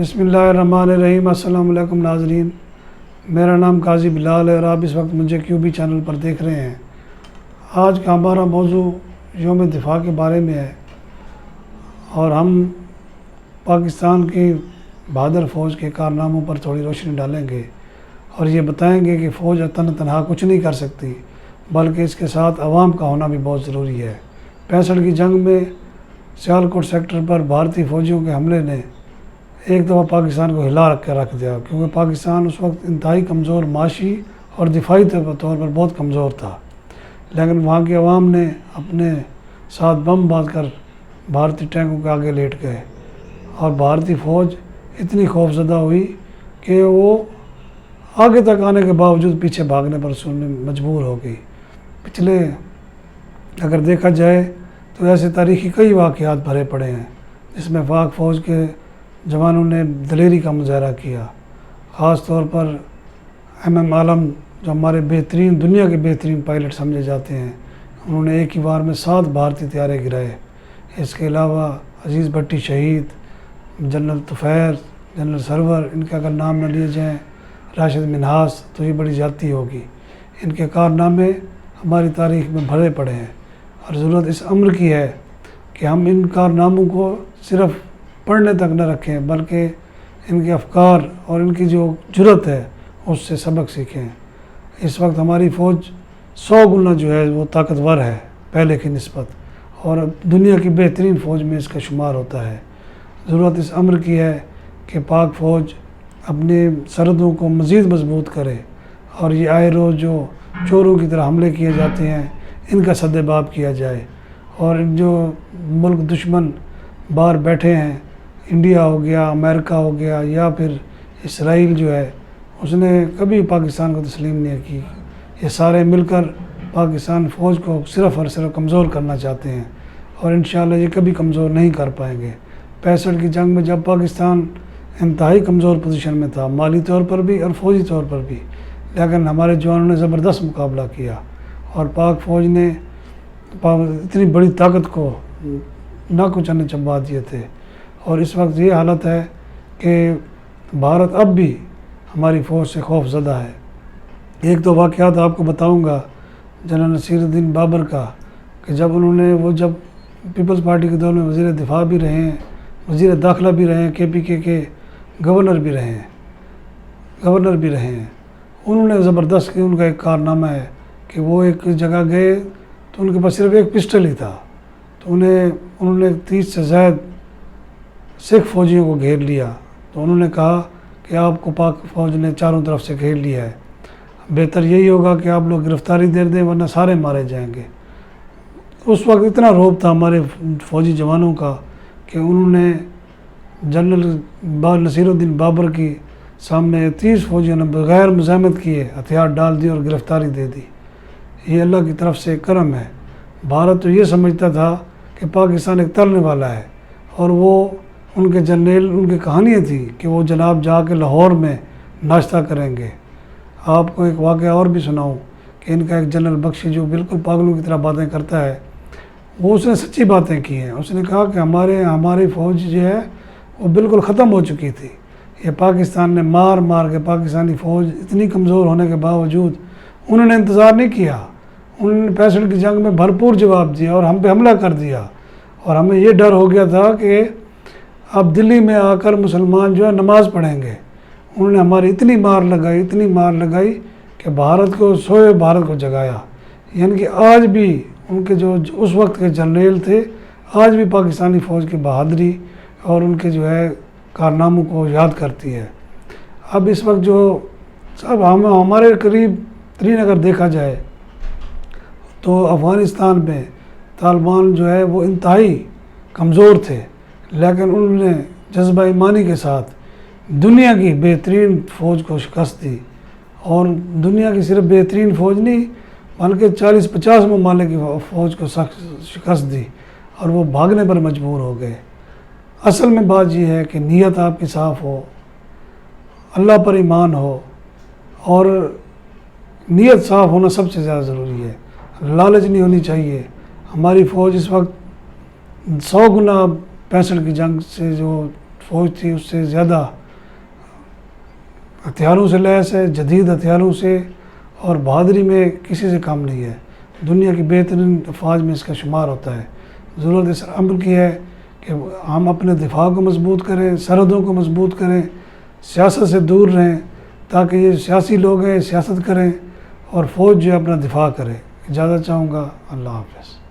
بسم اللہ الرحمن الرحیم۔ السلام علیکم ناظرین، میرا نام قاضی بلال ہے اور آپ اس وقت مجھے QB چینل پر دیکھ رہے ہیں۔ آج کا ہمارا موضوع یوم دفاع کے بارے میں ہے اور ہم پاکستان کی بہادر فوج کے کارناموں پر تھوڑی روشنی ڈالیں گے اور یہ بتائیں گے کہ فوج تنہا کچھ نہیں کر سکتی، بلکہ اس کے ساتھ عوام کا ہونا بھی بہت ضروری ہے۔ 65 کی جنگ میں سیالکوٹ سیکٹر پر بھارتی فوجیوں کے حملے نے ایک دفعہ پاکستان کو ہلا کے رکھ دیا، کیونکہ پاکستان اس وقت انتہائی کمزور معاشی اور دفاعی طور پر بہت کمزور تھا، لیکن وہاں کی عوام نے اپنے ساتھ بم باندھ کر بھارتی ٹینکوں کے آگے لیٹ گئے اور بھارتی فوج اتنی خوفزدہ ہوئی کہ وہ آگے تک آنے کے باوجود پیچھے بھاگنے پر مجبور ہو گئی۔ پچھلے اگر دیکھا جائے تو ایسے تاریخی کئی واقعات بھرے پڑے ہیں جس میں پاک فوج کے جوانوں نے دلیری کا مظاہرہ کیا۔ خاص طور پر MM عالم جو ہمارے دنیا کے بہترین پائلٹ سمجھے جاتے ہیں، انہوں نے ایک ہی بار میں 7 بھارتی طیارے گرائے۔ اس کے علاوہ عزیز بھٹی شہید، جنرل طفیر، جنرل سرور، ان کے اگر نام نہ لیے جائیں، راشد منہاس، تو یہ بڑی زیادتی ہوگی۔ ان کے کارنامے ہماری تاریخ میں بھرے پڑے ہیں اور ضرورت اس امر کی ہے کہ ہم ان کارناموں کو صرف پڑھنے تک نہ رکھیں، بلکہ ان کے افکار اور ان کی جو جرأت ہے اس سے سبق سیکھیں۔ اس وقت ہماری فوج 100 گنا جو ہے وہ طاقتور ہے پہلے کی نسبت، اور دنیا کی بہترین فوج میں اس کا شمار ہوتا ہے۔ ضرورت اس امر کی ہے کہ پاک فوج اپنے سرحدوں کو مزید مضبوط کرے اور یہ آئے روز جو چوروں کی طرح حملے کیے جاتے ہیں ان کا سدباب کیا جائے، اور جو ملک دشمن باہر بیٹھے ہیں، انڈیا ہو گیا، امریکہ ہو گیا، یا پھر اسرائیل جو ہے، اس نے کبھی پاکستان کو تسلیم نہیں کی۔ یہ سارے مل کر پاکستان فوج کو صرف اور صرف کمزور کرنا چاہتے ہیں اور انشاءاللہ یہ کبھی کمزور نہیں کر پائیں گے۔ 65 کی جنگ میں جب پاکستان انتہائی کمزور پوزیشن میں تھا، مالی طور پر بھی اور فوجی طور پر بھی، لیکن ہمارے جوانوں نے زبردست مقابلہ کیا اور پاک فوج نے اتنی بڑی طاقت کو ناکو چنے چبا دیے تھے۔ اور اس وقت یہ حالت ہے کہ بھارت اب بھی ہماری فوج سے خوف زدہ ہے۔ ایک تو واقعات آپ کو بتاؤں گا جنرل نصیر الدین بابر کا، کہ جب جب پیپلز پارٹی کے دور میں وزیر دفاع بھی رہے ہیں، وزیر داخلہ بھی رہے ہیں، KPK کے گورنر بھی رہے ہیں، انہوں نے زبردست، ان کا ایک کارنامہ ہے کہ وہ ایک جگہ گئے تو ان کے پاس صرف ایک پسٹل ہی تھا، تو انہوں نے 30 سے زائد سکھ فوجیوں کو گھیر لیا، تو انہوں نے کہا کہ آپ کو پاک فوج نے چاروں طرف سے گھیر لیا ہے، بہتر یہی ہوگا کہ آپ لوگ گرفتاری دے دیں ورنہ سارے مارے جائیں گے۔ اس وقت اتنا رعب تھا ہمارے فوجی جوانوں کا کہ انہوں نے جنرل نصیر الدین بابر کی سامنے 30 فوجیوں نے بغیر مزاحمت کیے ہتھیار ڈال دی اور گرفتاری دے دی۔ یہ اللہ کی طرف سے کرم ہے۔ بھارت تو یہ سمجھتا تھا کہ پاکستان ایک ترنے والا ہے، اور وہ ان کے جرنیل، ان کی کہانیاں تھیں کہ وہ جناب جا کے لاہور میں ناشتہ کریں گے۔ آپ کو ایک واقعہ اور بھی سناؤں کہ ان کا ایک جنرل بخشی جو بالکل پاگلوں کی طرح باتیں کرتا ہے، اس نے سچی باتیں کی ہیں۔ اس نے کہا کہ ہماری فوج جو ہے وہ بالکل ختم ہو چکی تھی، یہ پاکستان نے مار کے پاکستانی فوج اتنی کمزور ہونے کے باوجود انہوں نے انتظار نہیں کیا، انہوں نے 65 کی جنگ میں بھرپور جواب دیا اور ہم پہ حملہ کر دیا، اور ہمیں یہ ڈر ہو گیا تھا کہ اب دلی میں آ کر مسلمان جو ہے نماز پڑھیں گے۔ انہوں نے ہماری اتنی مار لگائی کہ سوئے بھارت کو جگایا۔ یعنی کہ آج بھی ان کے جو اس وقت کے جرنیل تھے، آج بھی پاکستانی فوج کی بہادری اور ان کے جو ہے کارناموں کو یاد کرتی ہے۔ اب اس وقت جو ہمارے قریب ترین اگر دیکھا جائے تو افغانستان میں طالبان جو ہے وہ انتہائی کمزور تھے، لیکن انہوں نے جذبہ ایمانی کے ساتھ دنیا کی بہترین فوج کو شکست دی، اور دنیا کی صرف بہترین فوج نہیں بلکہ 40-50 ممالک کی فوج کو شکست دی، اور وہ بھاگنے پر مجبور ہو گئے۔ اصل میں بات یہ ہے کہ نیت آپ کی صاف ہو، اللہ پر ایمان ہو، اور نیت صاف ہونا سب سے زیادہ ضروری ہے، لالچ نہیں ہونی چاہیے۔ ہماری فوج اس وقت 100 گنا 65 کی جنگ سے جو فوج تھی اس سے زیادہ ہتھیاروں سے لیس ہے، جدید ہتھیاروں سے، اور بہادری میں کسی سے کم نہیں ہے، دنیا کی بہترین افواج میں اس کا شمار ہوتا ہے۔ ضرورت اس امر کی ہے کہ ہم اپنے دفاع کو مضبوط کریں، سرحدوں کو مضبوط کریں، سیاست سے دور رہیں، تاکہ یہ سیاسی لوگ ہیں سیاست کریں اور فوج جو ہے اپنا دفاع کرے۔ اجازت چاہوں گا، اللہ حافظ۔